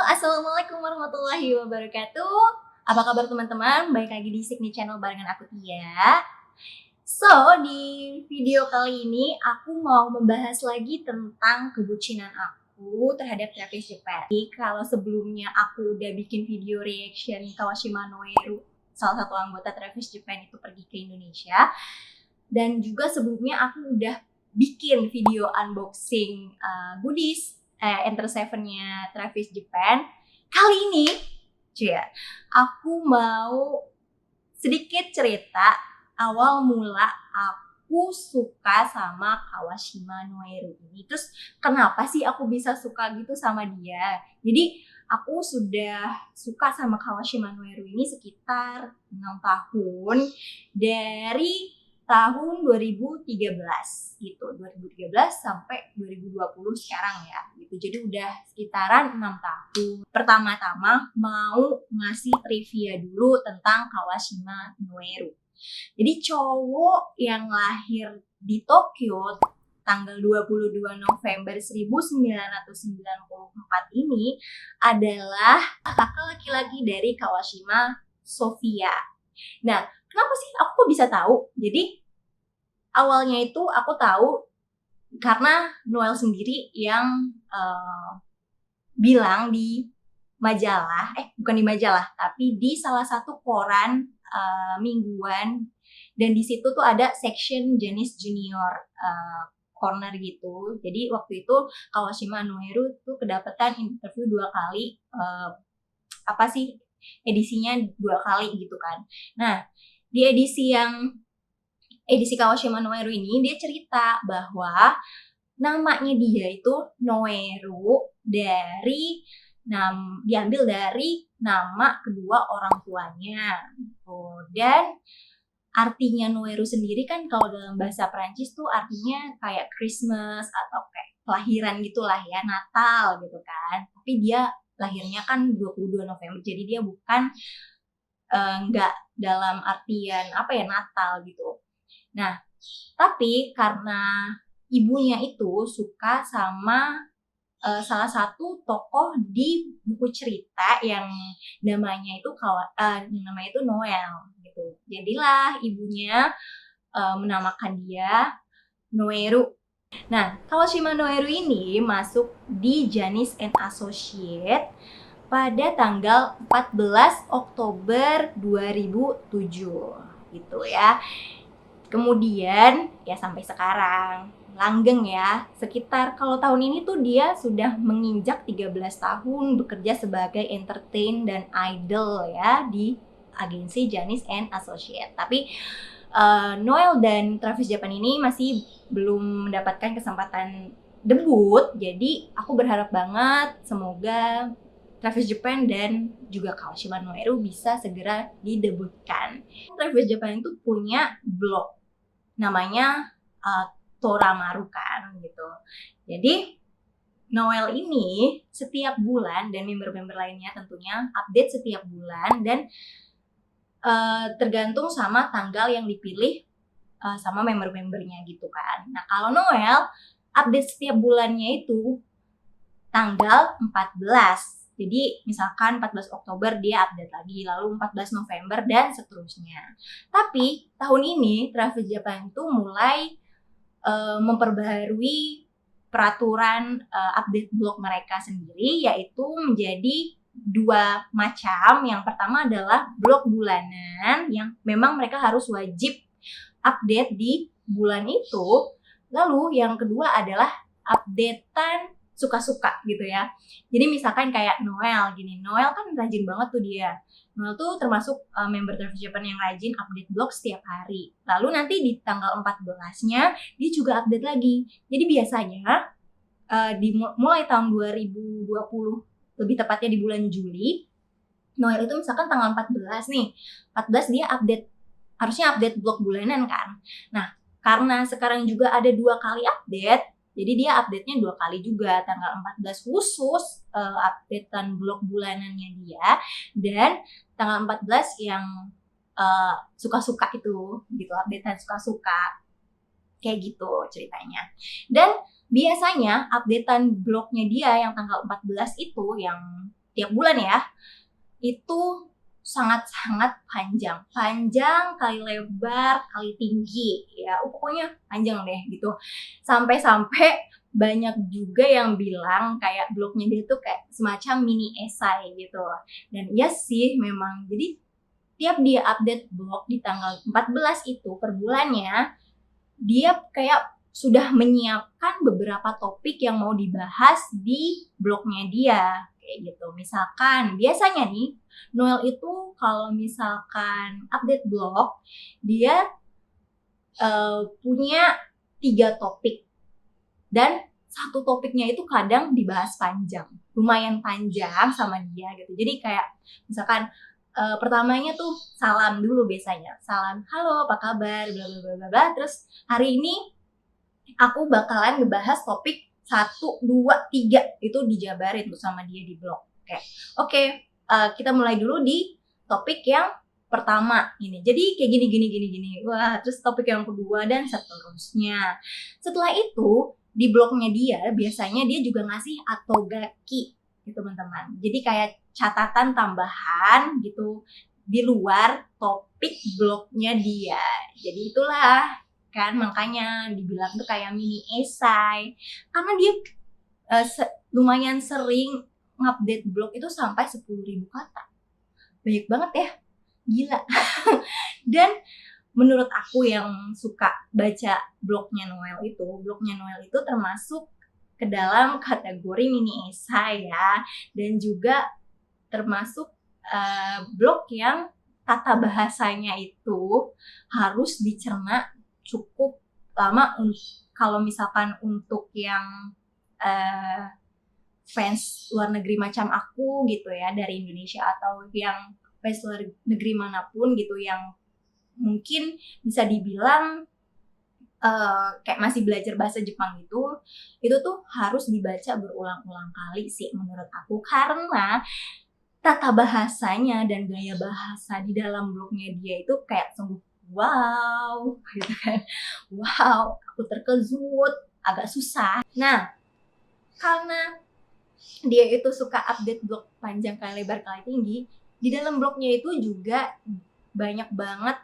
Assalamualaikum warahmatullahi wabarakatuh. Apa kabar teman-teman? Balik lagi di Signi Channel barengan aku Tia. So, di video kali ini aku mau membahas lagi tentang kebucinan aku terhadap Travis Japan. Jadi, kalau sebelumnya aku udah bikin video reaction Kawashima Noeru, salah satu anggota Travis Japan itu pergi ke Indonesia. Dan juga sebelumnya aku udah bikin video unboxing goodies Enter Seven-nya Travis Japan. Kali ini, aku mau sedikit cerita awal mula aku suka sama Kawashima Noeru ini. Terus kenapa sih aku bisa suka gitu sama dia? Jadi aku sudah suka sama Kawashima Noeru ini sekitar 6 tahun dari tahun 2013 gitu, 2013 sampai 2020 sekarang ya gitu. Jadi udah sekitaran 6 tahun. Pertama-tama mau ngasih trivia dulu tentang Kawashima Noeru. Jadi cowok yang lahir di Tokyo tanggal 22 November 1994 ini adalah kakak laki-laki dari Kawashima Sofia. Nah, kenapa sih aku kok bisa tahu? Jadi awalnya itu aku tahu karena Noel sendiri yang bilang di majalah, bukan di majalah, tapi di salah satu koran mingguan, dan di situ tuh ada section Janis Junior corner gitu. Jadi waktu itu Kawashima Noeru tuh kedapatan interview 2 kali, edisinya 2 kali gitu kan. Nah, di edisi Kawashima Noeru ini dia cerita bahwa namanya dia itu Noeru diambil dari nama kedua orang tuanya. Dan artinya Noeru sendiri kan kalau dalam bahasa Perancis tuh artinya kayak Christmas atau kayak kelahiran gitulah ya, Natal gitu kan. Tapi dia lahirnya kan 22 November, jadi dia bukan nggak dalam artian Natal gitu. Nah, tapi karena ibunya itu suka sama salah satu tokoh di buku cerita yang namanya itu Noel gitu. Jadilah ibunya menamakan dia Noeru. Nah, Kawashima Noeru ini masuk di Janis and Associate pada tanggal 14 Oktober 2007 gitu ya. Kemudian ya sampai sekarang langgeng ya, sekitar kalau tahun ini tuh dia sudah menginjak 13 tahun bekerja sebagai entertain dan idol ya di agensi Janis and Associate. Tapi Noel dan Travis Japan ini masih belum mendapatkan kesempatan debut, jadi aku berharap banget semoga Travis Japan dan juga Kawashima Noeru bisa segera didebutkan. Travis Japan itu punya blog namanya Toramaru kan gitu. Jadi Noel ini setiap bulan dan member-member lainnya tentunya update setiap bulan dan tergantung sama tanggal yang dipilih sama member-membernya gitu kan. Nah, kalau Noel update setiap bulannya itu tanggal 14. Jadi misalkan 14 Oktober dia update lagi, lalu 14 November dan seterusnya. Tapi tahun ini Travis Japan itu mulai memperbaharui peraturan update blog mereka sendiri, yaitu menjadi 2 macam. Yang pertama adalah blog bulanan yang memang mereka harus wajib update di bulan itu. Lalu yang kedua adalah updatean suka-suka gitu ya. Jadi misalkan kayak Noel gini, Noel kan rajin banget tuh dia. Noel tuh termasuk member Travis Japan yang rajin update blog setiap hari. Lalu nanti di tanggal 14-nya dia juga update lagi. Jadi biasanya mulai tahun 2020, lebih tepatnya di bulan Juli, Noel itu misalkan tanggal 14 nih. 14 dia harusnya update blog bulanan kan. Nah, karena sekarang juga ada 2 kali update, jadi dia update-nya 2 kali juga, tanggal 14 khusus updatean blog bulanannya dia, dan tanggal 14 yang suka-suka itu gitu, updatean suka-suka. Kayak gitu ceritanya. Dan biasanya updatean blognya dia yang tanggal 14 itu yang tiap bulan ya, itu sangat-sangat panjang kali lebar kali tinggi ya, pokoknya panjang deh gitu. Sampai-sampai banyak juga yang bilang kayak blognya dia tuh kayak semacam mini esai gitu. Dan iya sih memang, jadi tiap dia update blog di tanggal 14 itu per bulannya, dia kayak sudah menyiapkan beberapa topik yang mau dibahas di blognya dia kayak gitu. Misalkan biasanya nih Noel itu kalau misalkan update blog, dia punya 3 topik, dan satu topiknya itu kadang dibahas panjang, lumayan panjang sama dia gitu. Jadi kayak misalkan pertamanya tuh salam dulu biasanya, salam halo apa kabar bla bla bla bla, terus hari ini aku bakalan ngebahas topik 1, 2, 3 itu dijabarin tuh sama dia di blog. Oke, kita mulai dulu di topik yang pertama ini. Jadi kayak gini. Wah, terus topik yang kedua dan seterusnya. Setelah itu di blognya dia biasanya dia juga ngasih atogaki gitu teman-teman. Jadi kayak catatan tambahan gitu di luar topik blognya dia. Jadi itulah kan makanya dibilang tuh kayak mini esai, karena dia lumayan sering ngupdate blog itu sampai 10.000 kata. Banyak banget ya, gila. Dan menurut aku yang suka baca blognya Noel itu termasuk ke dalam kategori mini esai ya, dan juga termasuk blog yang tata bahasanya itu harus dicerna cukup lama. Kalau misalkan untuk yang fans luar negeri macam aku gitu ya, dari Indonesia atau yang fans luar negeri manapun gitu yang mungkin bisa dibilang kayak masih belajar bahasa Jepang gitu, itu tuh harus dibaca berulang-ulang kali sih menurut aku, karena tata bahasanya dan gaya bahasa di dalam blognya dia itu kayak sungguh wow gitu kan. Wow, aku terkejut, agak susah. Nah, karena dia itu suka update blog panjang kali lebar kali tinggi, di dalam blognya itu juga banyak banget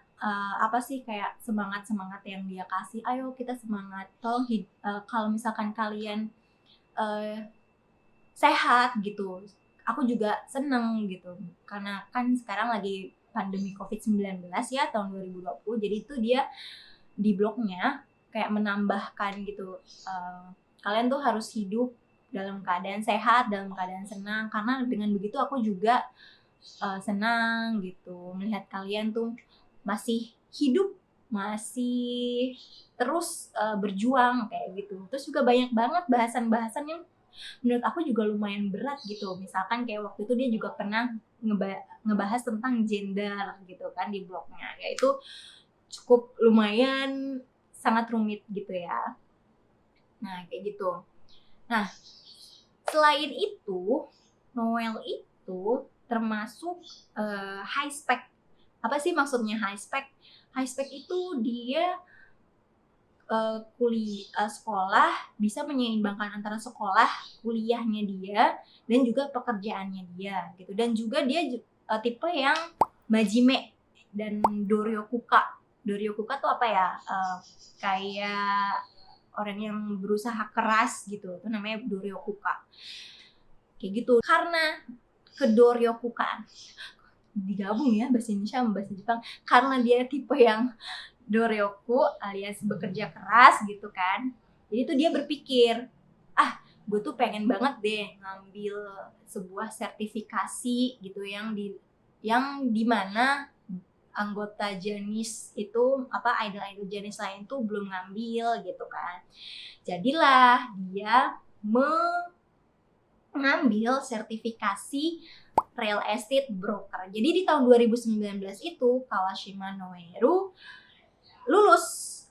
apa sih kayak semangat yang dia kasih. Ayo kita semangat, tolong kalau misalkan kalian sehat gitu, aku juga seneng gitu, karena kan sekarang lagi pandemi COVID-19 ya tahun 2020. Jadi itu dia di blognya kayak menambahkan gitu, kalian tuh harus hidup dalam keadaan sehat, dalam keadaan senang, karena dengan begitu aku juga senang gitu melihat kalian tuh masih hidup, masih terus berjuang kayak gitu. Terus juga banyak banget bahasan-bahasan yang menurut aku juga lumayan berat gitu. Misalkan kayak waktu itu dia juga pernah ngebahas tentang gender gitu kan di blognya, yaitu cukup lumayan sangat rumit gitu ya. Nah kayak gitu. Nah selain itu, Noel itu termasuk high spec. Apa sih maksudnya high spec? High spec itu dia sekolah bisa menyeimbangkan antara sekolah, kuliahnya dia, dan juga pekerjaannya dia gitu. Dan juga dia tipe yang majime dan doryokuka. Doryokuka tuh apa ya? Kayak orang yang berusaha keras gitu, itu namanya doryokuka. Kayak gitu. Karena kedoryokukaan digabung ya bahasa Indonesia sama bahasa Jepang, karena dia tipe yang doryoku alias bekerja keras gitu kan. Jadi tuh dia berpikir, gue tuh pengen banget deh ngambil sebuah sertifikasi gitu yang dimana anggota Janis itu idol Janis lain tuh belum ngambil gitu kan. Jadilah dia mengambil sertifikasi real estate broker. Jadi di tahun 2019 itu Kawashima Noeru lulus,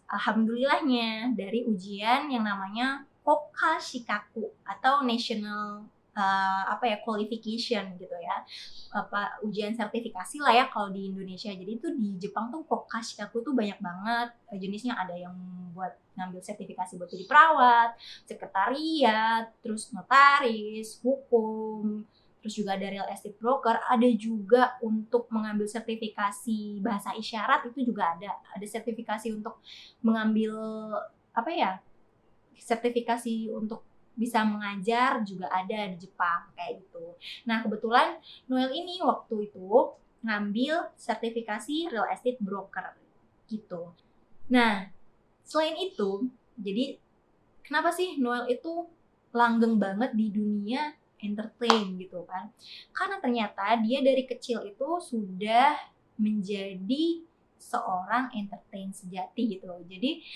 alhamdulillahnya, dari ujian yang namanya Kokka Shikaku atau National qualification gitu ya, ujian sertifikasi lah ya kalau di Indonesia. Jadi itu di Jepang tuh Kokka Shikaku tuh banyak banget jenisnya. Ada yang buat ngambil sertifikasi buat jadi perawat, sekretariat, terus notaris, hukum, terus juga ada real estate broker, ada juga untuk mengambil sertifikasi bahasa isyarat, itu juga ada sertifikasi untuk mengambil apa ya, sertifikasi untuk bisa mengajar juga ada di Jepang kayak gitu. Nah kebetulan Noel ini waktu itu ngambil sertifikasi real estate broker gitu. Nah selain itu, jadi kenapa sih Noel itu langgeng banget di dunia entertain gitu kan? Karena ternyata dia dari kecil itu sudah menjadi seorang entertain sejati gitu. Jadi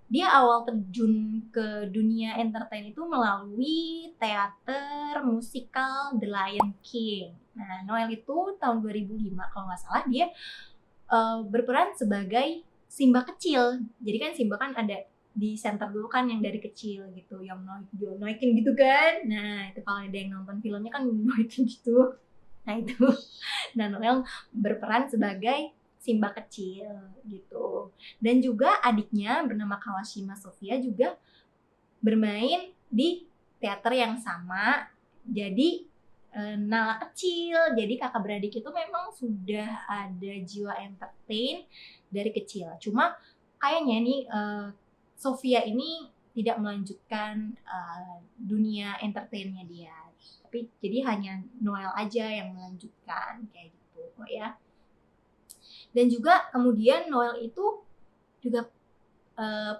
dia awal terjun ke dunia entertain itu melalui teater musikal The Lion King. Nah, Noel itu tahun 2005 kalau nggak salah dia berperan sebagai Simba kecil. Jadi kan Simba kan ada di center dulu kan yang dari kecil gitu, yang noikin gitu kan. Nah, itu kalau ada yang nonton filmnya kan noikin gitu. Nah, itu. Nah, Noel berperan sebagai Simba kecil gitu. Dan juga adiknya bernama Kawashima Sofia juga bermain di teater yang sama. Jadi Nala kecil. Jadi kakak beradik itu memang sudah ada jiwa entertain dari kecil. Cuma kayaknya nih Sofia ini tidak melanjutkan dunia entertainnya dia. Tapi jadi hanya Noel aja yang melanjutkan kayak gitu ya. Dan juga kemudian Noel itu juga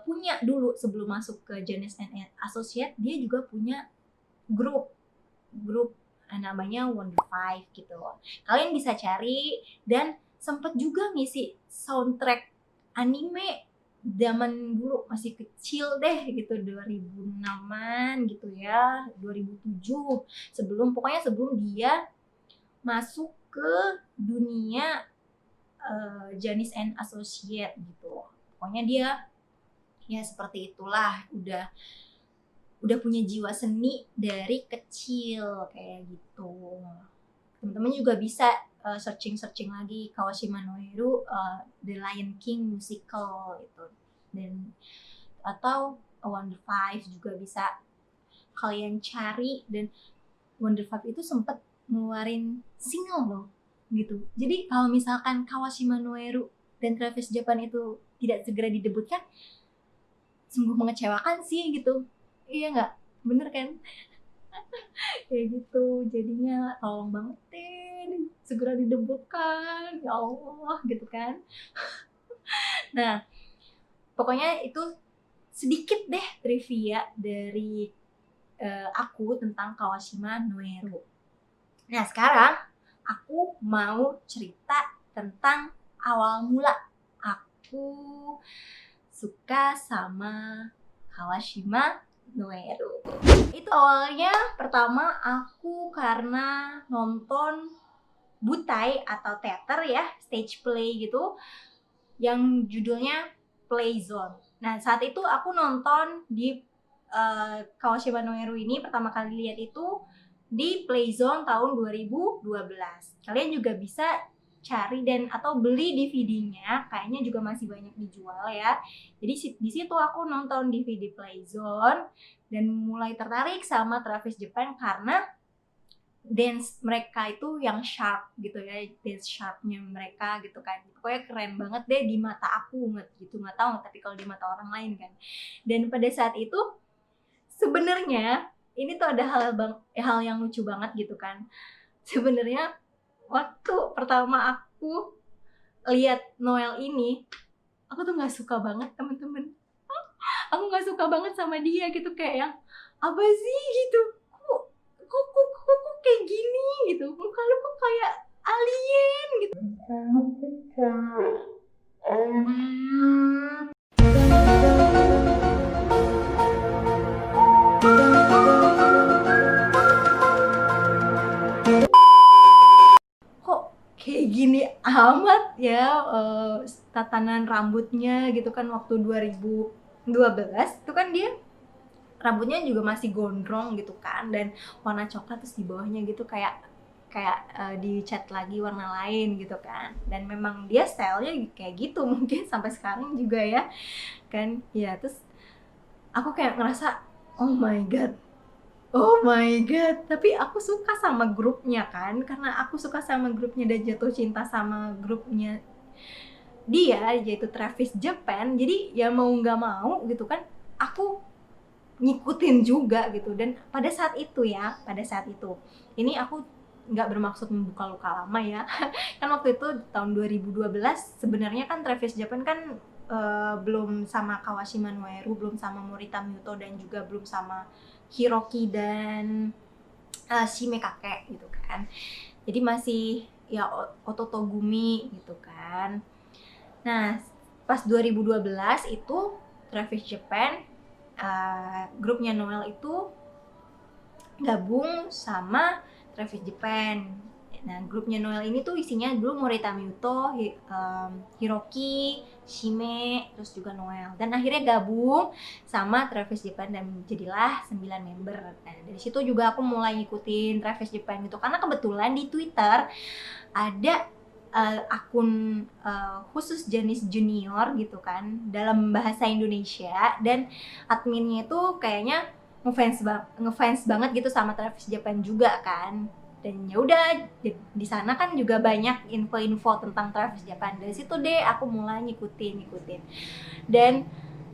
punya dulu sebelum masuk ke Janus and Associate, dia juga punya grup namanya Wonder Five gitu. Kalian bisa cari, dan sempat juga ngisi soundtrack anime zaman dulu masih kecil deh gitu, 2006-an gitu ya, 2007, pokoknya sebelum dia masuk ke dunia Janus and Associate gitu. Pokoknya dia ya seperti itulah, udah punya jiwa seni dari kecil kayak gitu. Teman-teman juga bisa searching lagi Kawashima Noeru The Lion King musical itu, dan atau Wonder Five juga bisa kalian cari. Dan Wonder Five itu sempat ngeluarin single loh gitu. Jadi kalau misalkan Kawashima Noeru dan Travis Japan itu tidak segera didebutkan, sungguh mengecewakan sih gitu. Iya nggak? Bener kan? Kayak gitu. Jadinya tolong banget deh segera didebutkan, ya Allah gitu kan. Nah pokoknya itu sedikit deh trivia dari aku tentang Kawashima Noeru. Nah sekarang aku mau cerita tentang awal mula aku suka sama Kawashima Noeru. Itu awalnya pertama aku karena nonton butai atau teater ya, stage play gitu, yang judulnya Playzone. Nah saat itu aku nonton di Kawashima Noeru ini pertama kali lihat itu di Playzone tahun 2012. Kalian juga bisa cari dan atau beli DVD-nya, kayaknya juga masih banyak dijual ya. Jadi di situ aku nonton DVD Playzone dan mulai tertarik sama Travis Japan karena dance mereka itu yang sharp gitu ya, dance sharpnya mereka gitu kan. Pokoknya keren banget deh di mata aku gitu, nggak tahu tapi kalau di mata orang lain kan. Dan pada saat itu sebenarnya ini tuh ada hal yang lucu banget gitu kan. Sebenarnya waktu pertama aku lihat Noel ini, aku tuh nggak suka banget temen-temen. Aku nggak suka banget sama dia gitu, kayak yang apa sih gitu. Kok kayak gini gitu. Muka lu kok kayak alien gitu. Kayak gini amat ya tatanan rambutnya gitu kan. Waktu 2012 itu kan dia rambutnya juga masih gondrong gitu kan, dan warna coklat, terus di bawahnya gitu kayak dicat lagi warna lain gitu kan. Dan memang dia stylenya kayak gitu mungkin sampai sekarang juga ya kan ya. Terus aku kayak ngerasa oh my god, Oh my god, tapi aku suka sama grupnya kan, karena aku suka sama grupnya dan jatuh cinta sama grupnya dia, yaitu Travis Japan. Jadi ya mau nggak mau gitu kan, aku ngikutin juga gitu. Dan pada saat itu ini aku nggak bermaksud membuka luka lama ya. Kan waktu itu tahun 2012 sebenarnya kan Travis Japan kan belum sama Kawashima Noeru, belum sama Morita Myuto, dan juga belum sama Hiroki dan Shime Kake gitu kan. Jadi masih ya Ototogumi gitu kan. Nah, pas 2012 itu Travis Japan, grupnya Noel itu gabung sama Travis Japan. Nah, grupnya Noel ini tuh isinya dulu Morita Myuto, Hiroki, Shime, terus juga Noel. Dan akhirnya gabung sama Travis Japan dan jadilah 9 member. Nah, dari situ juga aku mulai ngikutin Travis Japan gitu. Karena kebetulan di Twitter ada akun khusus Janis Junior gitu kan, dalam bahasa Indonesia. Dan adminnya itu kayaknya ngefans banget gitu sama Travis Japan juga kan. Dan ya udah di sana kan juga banyak info-info tentang Travis Japan. Dari situ deh aku mulai ngikutin. Dan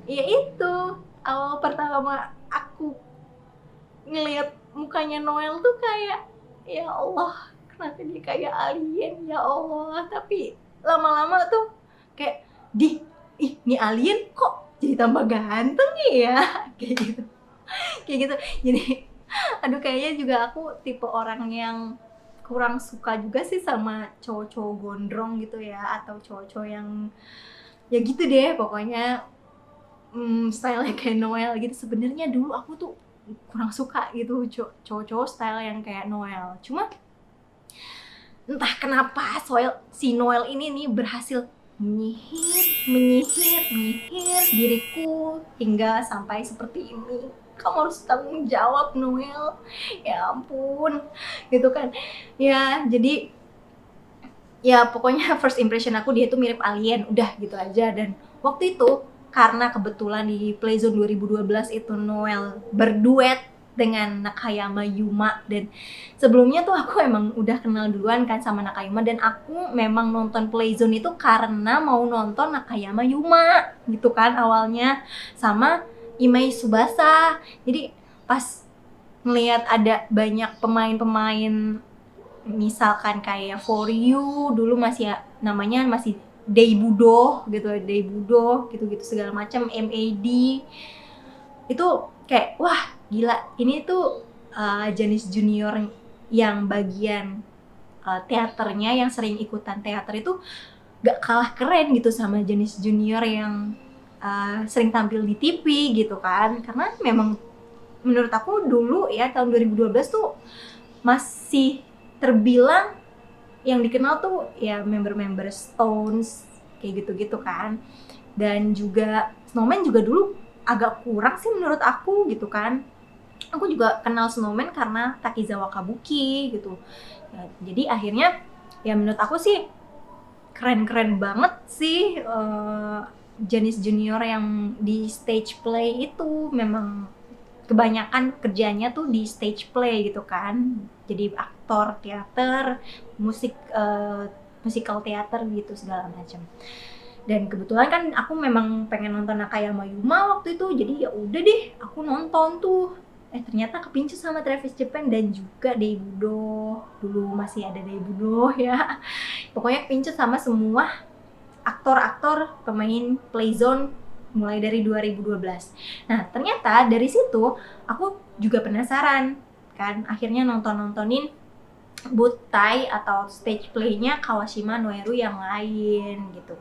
ya itu awal pertama aku ngelihat mukanya Noel tuh kayak, ya Allah, kenapa dia kayak alien, ya Allah. Tapi lama-lama tuh kayak ini alien kok jadi tambah ganteng ya kayak gitu. Jadi aduh, kayaknya juga aku tipe orang yang kurang suka juga sih sama cowok-cowok gondrong gitu ya, atau cowok-cowok yang ya gitu deh pokoknya, style kayak Noel gitu. Sebenarnya dulu aku tuh kurang suka gitu cowok-cowok style yang kayak Noel. Cuma entah kenapa si Noel ini nih berhasil menyihir diriku hingga sampai seperti ini. Kamu harus tanggung jawab, Noel. Ya ampun, gitu kan. Ya, jadi ya pokoknya first impression aku dia tuh mirip alien, udah gitu aja. Dan waktu itu karena kebetulan di Playzone 2012 itu Noel berduet dengan Nakayama Yuma, dan sebelumnya tuh aku emang udah kenal duluan kan sama Nakayama, dan aku memang nonton Playzone itu karena mau nonton Nakayama Yuma gitu kan awalnya, sama Imai Subasa. Jadi pas ngelihat ada banyak pemain-pemain, misalkan kayak For You dulu masih namanya masih Deibudo gitu segala macam, MAD itu kayak wah gila, ini tuh Janis Junior yang bagian teaternya, yang sering ikutan teater itu gak kalah keren gitu sama Janis Junior yang sering tampil di TV gitu kan. Karena memang menurut aku dulu ya tahun 2012 tuh masih terbilang yang dikenal tuh ya member-member Stones kayak gitu-gitu kan. Dan juga Snowman juga dulu agak kurang sih menurut aku gitu kan. Aku juga kenal Snowman karena Takizawa Kabuki gitu ya, jadi akhirnya ya menurut aku sih keren-keren banget sih Janis Junior yang di stage play itu. Memang kebanyakan kerjanya tuh di stage play gitu kan, jadi aktor teater, musical teater gitu segala macam. Dan kebetulan kan aku memang pengen nonton Nakayama Yuma waktu itu, jadi ya udah deh aku nonton tuh. Ternyata kepincut sama Travis Japan dan juga Deibudo, dulu masih ada Deibudo ya. Pokoknya kepincut sama semua aktor-aktor pemain Playzone mulai dari 2012. Nah, ternyata dari situ aku juga penasaran kan, akhirnya nontonin booth-tai atau stage play-nya Kawashima Noeru yang lain gitu.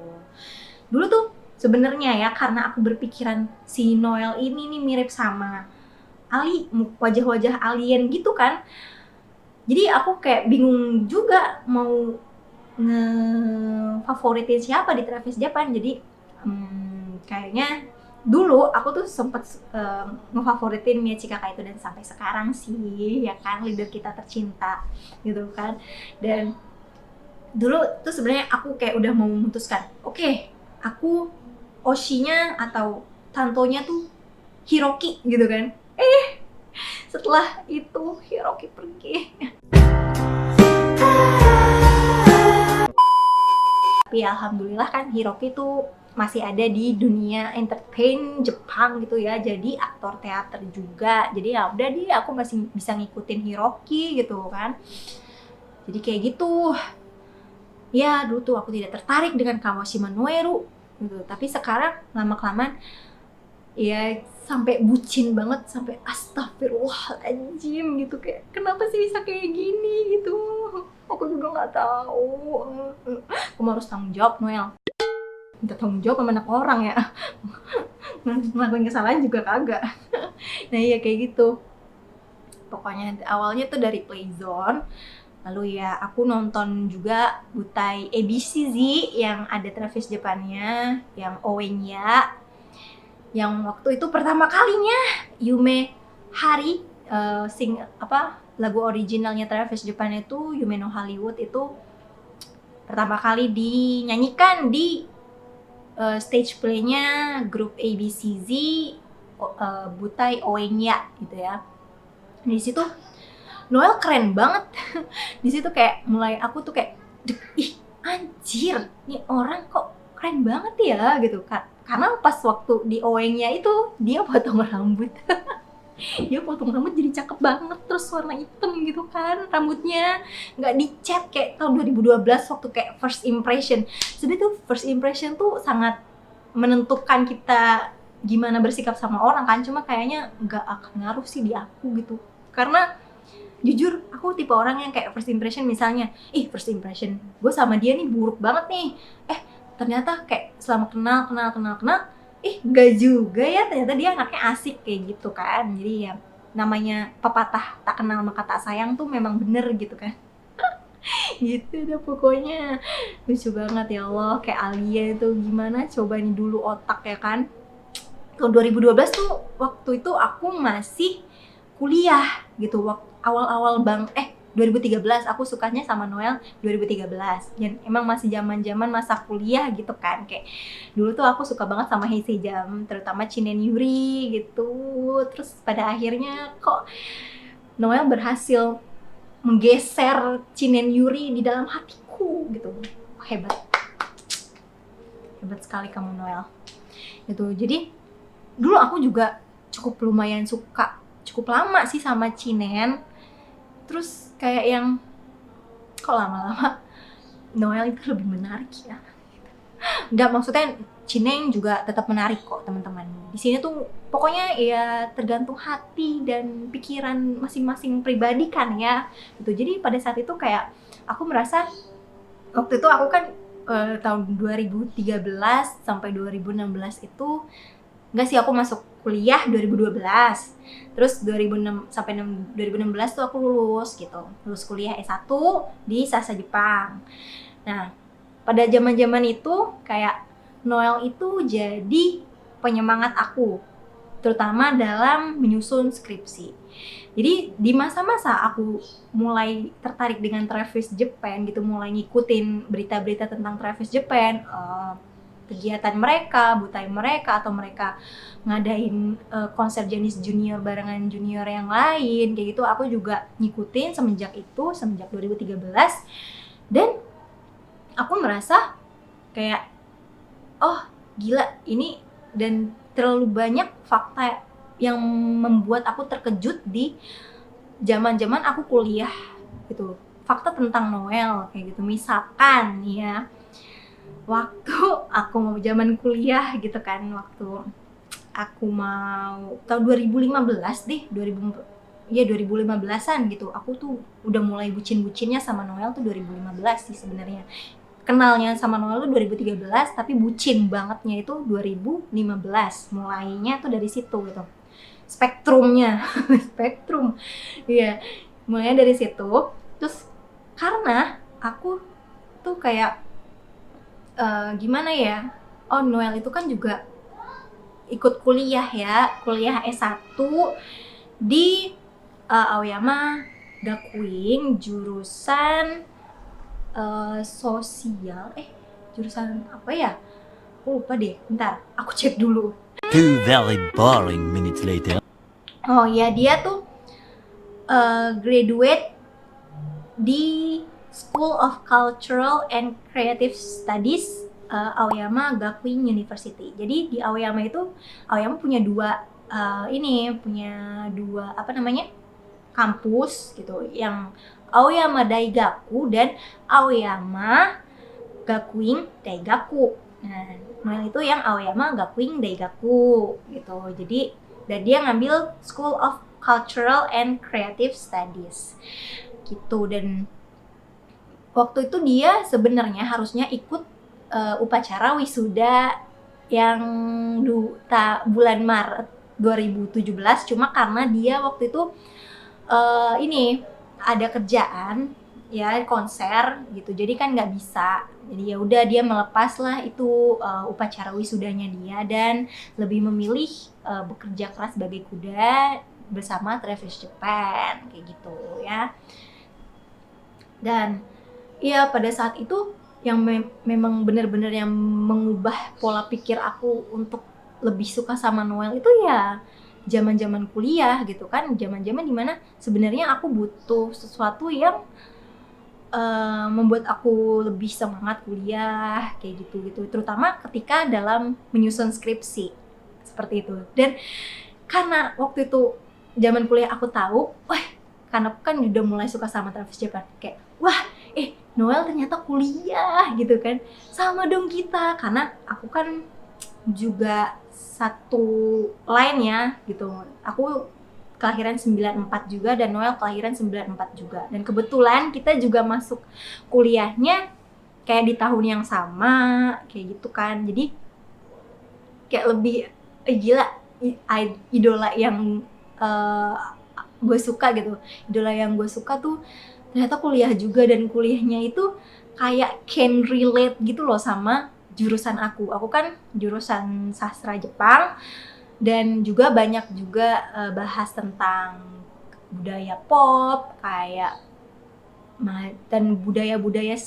Dulu tuh sebenarnya ya karena aku berpikiran si Noel ini nih mirip sama wajah-wajah alien gitu kan. Jadi aku kayak bingung juga mau ngefavoritin siapa di Travis Japan. Jadi kayaknya dulu aku tuh sempet ngefavoritin Miyachi Kakak itu, dan sampai sekarang sih ya kan, leader kita tercinta gitu kan. Dan dulu tuh sebenarnya aku kayak udah mau memutuskan, oke, aku Oshinya atau Tantonya tuh Hiroki gitu kan. setelah itu Hiroki pergi. Tapi alhamdulillah kan Hiroki tuh masih ada di dunia entertain Jepang gitu ya, jadi aktor teater juga. Jadi ya udah dia, aku masih bisa ngikutin Hiroki gitu kan. Jadi kayak gitu. Ya dulu tuh aku tidak tertarik dengan Kawashima Noeru gitu. Tapi sekarang lama-kelamaan ya sampai bucin banget, sampai astagfirullahaladzim gitu, kayak kenapa sih bisa kayak gini gitu. Aku juga nggak tahu. Kamu harus tanggung jawab, Noel. Minta tanggung jawab sama anak orang ya. Ngelakuin kesalahan juga kagak. Nah iya kayak gitu. Pokoknya awalnya tuh dari Playzone. Lalu ya aku nonton juga Butai ABC Z yang ada Travis Japannya, yang Owenya. Yang waktu itu pertama kalinya Yume Hari lagu originalnya Travis Japan itu Yume no Hollywood itu pertama kali dinyanyikan di stage play-nya grup ABCZ Butai Owenya gitu ya. Di situ Noel keren banget. Di situ kayak mulai aku tuh kayak ih anjir, nih orang kok keren banget ya gitu kan. Karena pas waktu di Owenya itu dia potong rambut. Dia potong rambut jadi cakep banget, terus warna hitam gitu kan rambutnya, nggak dicat kayak tahun 2012 waktu kayak first impression. Sebenarnya tuh first impression tuh sangat menentukan kita gimana bersikap sama orang kan, cuma kayaknya nggak akan ngaruh sih di aku gitu. Karena jujur aku tipe orang yang kayak first impression, misalnya first impression gue sama dia nih buruk banget nih, ternyata kayak selama kenal enggak juga ya, ternyata dia anaknya asik kayak gitu kan. Jadi ya namanya pepatah tak kenal maka tak sayang tuh memang bener gitu kan. Gitu dah pokoknya. Lucu banget ya Allah, kayak Alia itu gimana coba nih dulu otak ya kan. Tahun 2012 tuh waktu itu aku masih kuliah gitu, awal-awal 2013 aku sukanya sama Noel 2013. Dan emang masih zaman-zaman masa kuliah gitu kan. Kayak dulu tuh aku suka banget sama Heisei-jam, terutama Chinen Yuri gitu. Terus pada akhirnya kok Noel berhasil menggeser Chinen Yuri di dalam hatiku gitu. Hebat. Hebat sekali kamu Noel. Gitu. Jadi dulu aku juga lumayan suka, cukup lama sih sama Chinen. Terus kayak yang kok lama-lama Noel itu lebih menarik ya. Enggak, maksudnya Chinen juga tetap menarik kok teman-teman. Di sini tuh pokoknya ya tergantung hati dan pikiran masing-masing pribadi kan ya. Gitu. Jadi pada saat itu kayak aku merasa waktu itu aku kan tahun 2013 sampai 2016 itu enggak sih, aku masuk kuliah 2012. Terus 2006 sampai 2016 tuh aku lulus gitu. Lulus kuliah S1 di Sasa Jepang. Nah, pada zaman-zaman itu kayak Noel itu jadi penyemangat aku, terutama dalam menyusun skripsi. Jadi di masa-masa aku mulai tertarik dengan Travis Japan gitu, mulai ngikutin berita-berita tentang Travis Japan, kegiatan mereka, butai mereka, atau mereka ngadain konser Janis Junior barengan junior yang lain kayak gitu, aku juga ngikutin semenjak 2013. Dan aku merasa kayak oh gila ini, dan terlalu banyak fakta yang membuat aku terkejut di zaman-zaman aku kuliah gitu. Fakta tentang Noel kayak gitu, misalkan ya waktu aku mau zaman kuliah gitu kan, waktu aku mau tahun 2015 deh, 2015-an gitu, aku tuh udah mulai bucin-bucinnya sama Noel tuh 2015 sih sebenarnya. Kenalnya sama Noel tuh 2013, tapi bucin bangetnya itu 2015. Mulainya tuh dari situ gitu. Spektrumnya, spektrum. Iya, mulainya dari situ. Terus karena aku tuh kayak gimana ya? Oh, Noel itu kan juga ikut kuliah ya, kuliah S1 di Aoyama Gakuin, jurusan sosial. Jurusan apa ya? Aku lupa deh. Bentar, aku cek dulu. 2 very boring minutes later. Oh ya, dia tuh graduate di School of Cultural and Creative Studies Aoyama Gakuin University. Jadi di Aoyama itu, Aoyama punya dua kampus gitu, yang Aoyama Daigaku dan Aoyama Gakuin Daigaku. Nah, Noel itu yang Aoyama Gakuin Daigaku gitu. Jadi dan dia ngambil School of Cultural and Creative Studies gitu. Dan waktu itu dia sebenarnya harusnya ikut upacara wisuda yang bulan Maret 2017, cuma karena dia waktu itu ada kerjaan ya, konser gitu, jadi kan nggak bisa. Jadi ya udah dia melepas lah itu upacara wisudanya dia dan lebih memilih bekerja keras sebagai kuda bersama Travis Japan kayak gitu ya. Dan ya pada saat itu yang memang benar-benar yang mengubah pola pikir aku untuk lebih suka sama Noel itu ya zaman-zaman kuliah gitu kan, zaman-zaman dimana sebenarnya aku butuh sesuatu yang membuat aku lebih semangat kuliah kayak gitu, terutama ketika dalam menyusun skripsi seperti itu. Dan karena waktu itu zaman kuliah aku tahu, karena aku kan udah mulai suka sama Travis Japan, kayak Noel ternyata kuliah gitu kan, sama dong kita, karena aku kan juga satu line ya gitu, aku kelahiran 94 juga dan Noel kelahiran 94 juga, dan kebetulan kita juga masuk kuliahnya kayak di tahun yang sama kayak gitu kan. Jadi kayak lebih gila, idola yang gue suka gitu, idola yang gue suka tuh ternyata kuliah juga, dan kuliahnya itu kayak can relate gitu loh sama jurusan aku kan jurusan sastra Jepang, dan juga banyak juga bahas tentang budaya pop kayak dan budaya-budaya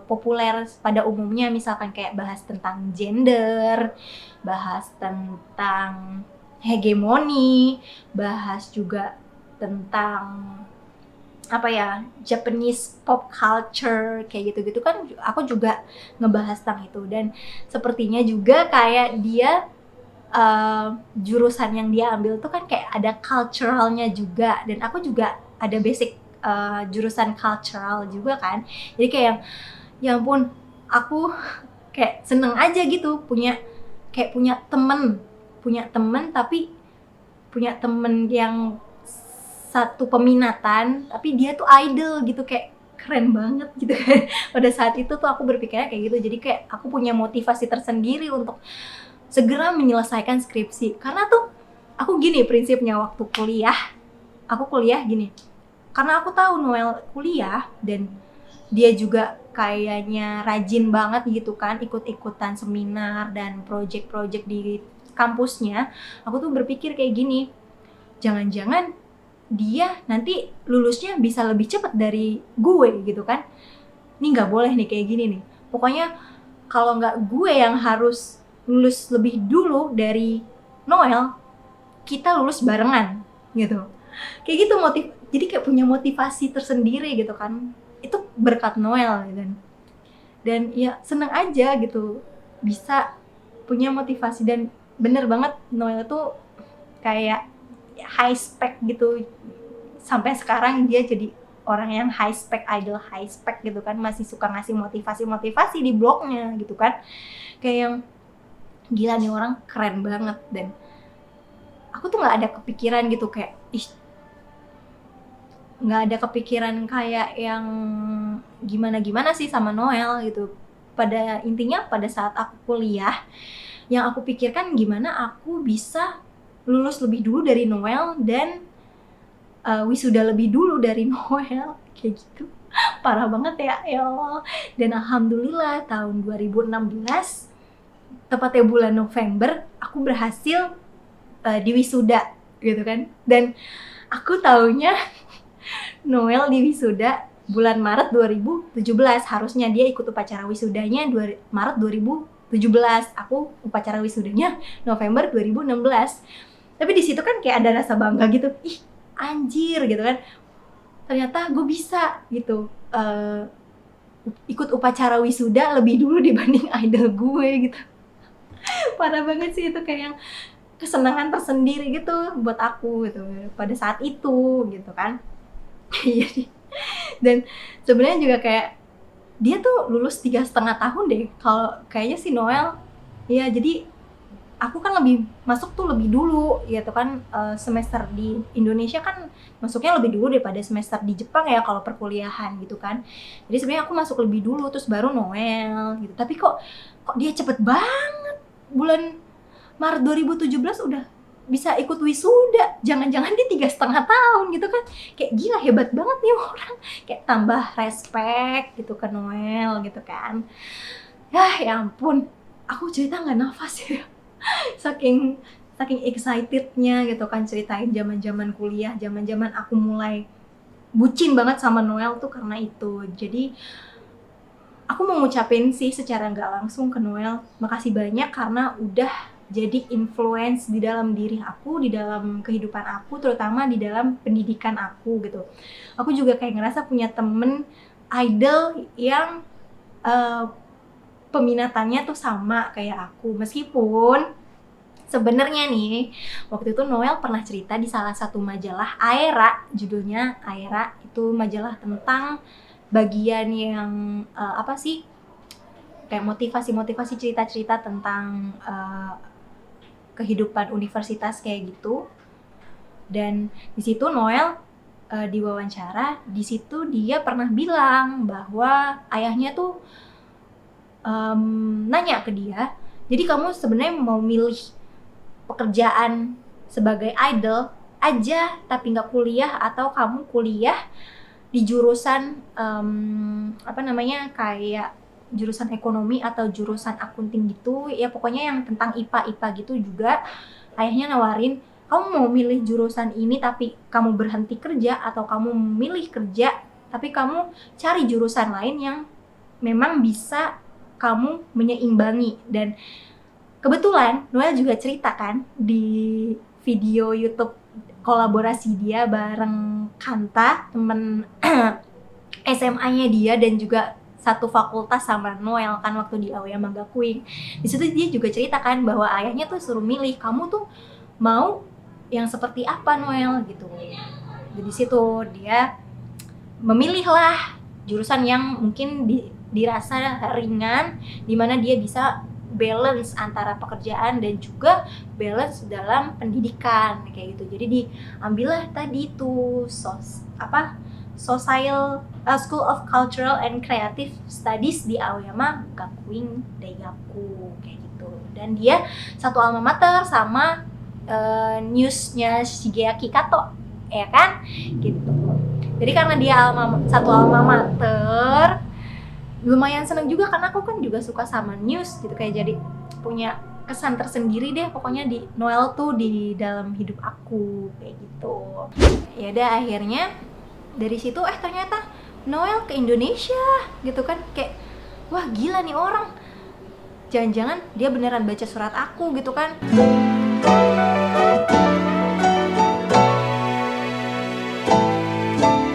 populer pada umumnya, misalkan kayak bahas tentang gender, bahas tentang hegemoni, bahas juga tentang Japanese pop culture kayak gitu-gitu kan, aku juga ngebahas tentang itu. Dan sepertinya juga kayak dia jurusan yang dia ambil tuh kan kayak ada culturalnya juga, dan aku juga ada basic jurusan cultural juga kan. Jadi kayak ya ampun, aku kayak seneng aja gitu punya temen yang satu peminatan, tapi dia tuh idol gitu, kayak keren banget gitu kan. Pada saat itu tuh aku berpikirnya kayak gitu, jadi kayak aku punya motivasi tersendiri untuk segera menyelesaikan skripsi. Karena tuh aku gini prinsipnya waktu aku kuliah gini, karena aku tahu Noel kuliah dan dia juga kayaknya rajin banget gitu kan, ikut-ikutan seminar dan project-project di kampusnya. Aku tuh berpikir kayak gini, jangan-jangan dia nanti lulusnya bisa lebih cepat dari gue gitu kan. Ini nggak boleh nih kayak gini nih. Pokoknya kalau nggak gue yang harus lulus lebih dulu dari Noel, kita lulus barengan gitu. Kayak gitu jadi kayak punya motivasi tersendiri gitu kan. Itu berkat Noel dan ya seneng aja gitu bisa punya motivasi. Dan bener banget Noel itu kayak high spec gitu, sampai sekarang dia jadi orang yang high spec, idol high spec gitu kan, masih suka ngasih motivasi di blognya gitu kan. Kayak yang gila nih orang keren banget. Dan aku tuh nggak ada kepikiran gitu kayak nggak ada kepikiran kayak yang gimana sih sama Noel gitu. Pada intinya pada saat aku kuliah, yang aku pikirkan gimana aku bisa lulus lebih dulu dari Noel dan wisuda lebih dulu dari Noel kayak gitu. Parah banget ya Allah. Dan alhamdulillah tahun 2016 tepatnya bulan November aku berhasil di wisuda gitu kan. Dan aku taunya Noel di wisuda bulan Maret 2017, harusnya dia ikut upacara wisudanya Maret 2017, aku upacara wisudanya November 2016. Tapi di situ kan kayak ada rasa bangga gitu, anjir gitu kan, ternyata gue bisa gitu ikut upacara wisuda lebih dulu dibanding idol gue gitu. Parah banget sih, itu kayak yang kesenangan tersendiri gitu buat aku gitu pada saat itu gitu kan. Jadi dan sebenarnya juga kayak dia tuh lulus 3,5 tahun deh kalau kayaknya si Noel ya. Jadi aku kan lebih masuk tuh lebih dulu gitu kan, semester di Indonesia kan masuknya lebih dulu daripada semester di Jepang ya kalau perkuliahan gitu kan. Jadi sebenarnya aku masuk lebih dulu terus baru Noel gitu. Tapi kok dia cepet banget, bulan Maret 2017 udah bisa ikut wisuda. Jangan-jangan dia 3,5 tahun gitu kan. Kayak gila, hebat banget nih orang. Kayak tambah respect gitu ke Noel gitu kan. Ya ampun, aku cerita nggak nafas ya. saking excitednya gitu kan, ceritain zaman kuliah, zaman aku mulai bucin banget sama Noel tuh karena itu. Jadi aku mau ngucapin sih secara nggak langsung ke Noel, makasih banyak karena udah jadi influence di dalam diri aku, di dalam kehidupan aku, terutama di dalam pendidikan aku gitu. Aku juga kayak ngerasa punya temen idol yang peminatannya tuh sama kayak aku. Meskipun sebenarnya nih, waktu itu Noel pernah cerita di salah satu majalah Aera, judulnya Aera, itu majalah tentang bagian yang apa sih, kayak motivasi cerita-cerita tentang kehidupan universitas kayak gitu. Dan di situ Noel diwawancara, di situ dia pernah bilang bahwa ayahnya tuh nanya ke dia, jadi kamu sebenarnya mau milih pekerjaan sebagai idol aja tapi nggak kuliah, atau kamu kuliah di jurusan kayak jurusan ekonomi atau jurusan akunting gitu ya, pokoknya yang tentang IPA gitu juga. Ayahnya nawarin, kamu mau milih jurusan ini tapi kamu berhenti kerja, atau kamu milih kerja tapi kamu cari jurusan lain yang memang bisa kamu menyeimbangi. Dan kebetulan Noel juga cerita kan di video YouTube kolaborasi dia bareng Kanta, temen SMA-nya dia dan juga satu fakultas sama Noel kan waktu di Aoyama Gakuin. Di situ dia juga cerita kan bahwa ayahnya tuh suruh milih, kamu tuh mau yang seperti apa Noel gitu. Jadi situ dia memilih lah jurusan yang mungkin dirasa ringan, dimana dia bisa balance antara pekerjaan dan juga balance dalam pendidikan kayak gitu. Jadi diambillah tadi tuh School of Cultural and Creative Studies di Aoyama Gakuin Daigaku kayak gitu. Dan dia satu alma mater sama Newsnya Shigeaki Kato, ya kan? Gitu. Jadi karena dia satu alma mater, lumayan seneng juga karena aku kan juga suka sama News gitu, kayak jadi punya kesan tersendiri deh pokoknya di Noel tuh di dalam hidup aku kayak gitu. Ya udah, akhirnya dari situ ternyata Noel ke Indonesia gitu kan, kayak wah gila nih orang, jangan-jangan dia beneran baca surat aku gitu kan.